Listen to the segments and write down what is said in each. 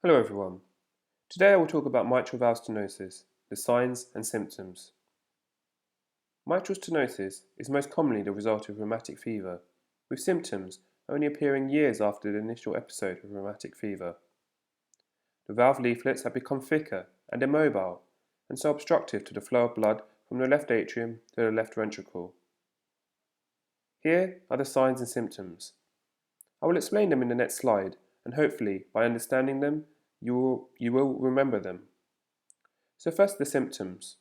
Hello everyone. Today I will talk about mitral valve stenosis, the signs and symptoms. Mitral stenosis is most commonly the result of rheumatic fever, with symptoms only appearing years after the initial episode of rheumatic fever. The valve leaflets have become thicker and immobile, and so obstructive to the flow of blood from the left atrium to the left ventricle. Here are the signs and symptoms. I will explain them in the next slide, and hopefully, by understanding them, you will remember them. So first, the symptoms.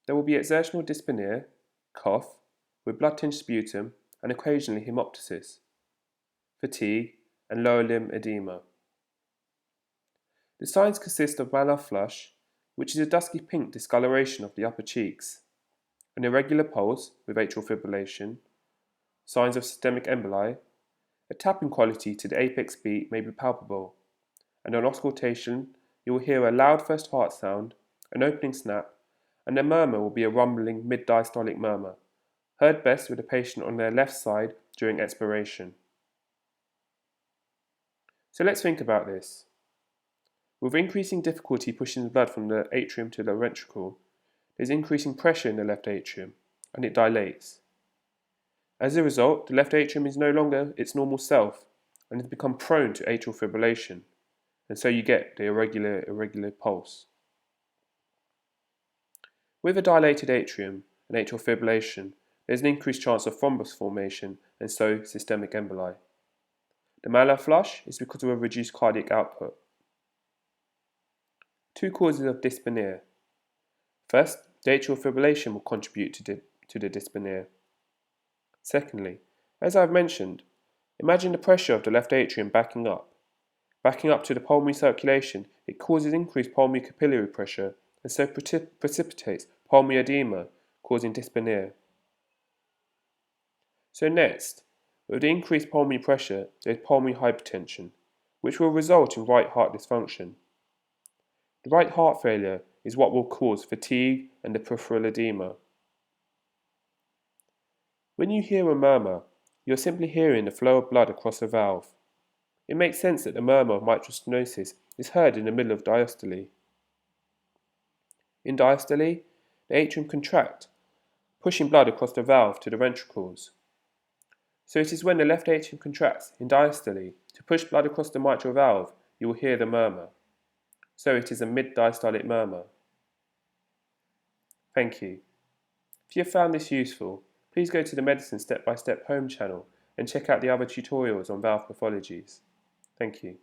There will be exertional dyspnea, cough, with blood-tinged sputum and occasionally haemoptysis, fatigue, and lower limb edema. The signs consist of Malar flush, which is a dusky-pink discoloration of the upper cheeks, an irregular pulse with atrial fibrillation, signs of systemic emboli, a tapping quality to the apex beat may be palpable, and on auscultation you will hear a loud first heart sound, an opening snap, and the murmur will be a rumbling mid-diastolic murmur, heard best with the patient on their left side during expiration. So let's think about this. With increasing difficulty pushing the blood from the atrium to the ventricle, there is increasing pressure in the left atrium, and it dilates. As a result, the left atrium is no longer its normal self, and has become prone to atrial fibrillation, and so you get the irregular pulse. With a dilated atrium and atrial fibrillation, there is an increased chance of thrombus formation and so systemic emboli. The Malar flush is because of a reduced cardiac output. Two causes of dyspnea. First, the atrial fibrillation will contribute to the dyspnea. Secondly, as I've mentioned, imagine the pressure of the left atrium backing up. Backing up to the pulmonary circulation, it causes increased pulmonary capillary pressure and so precipitates pulmonary edema, causing dyspnea. So next, with the increased pulmonary pressure, there is pulmonary hypertension, which will result in right heart dysfunction. The right heart failure is what will cause fatigue and the peripheral edema. When you hear a murmur, you are simply hearing the flow of blood across a valve. It makes sense that the murmur of mitral stenosis is heard in the middle of diastole. In diastole, the atrium contracts, pushing blood across the valve to the ventricles. So it is when the left atrium contracts in diastole to push blood across the mitral valve you will hear the murmur. So it is a mid-diastolic murmur. Thank you. If you have found this useful, please go to the Medicine Step by Step home channel and check out the other tutorials on valve pathologies. Thank you.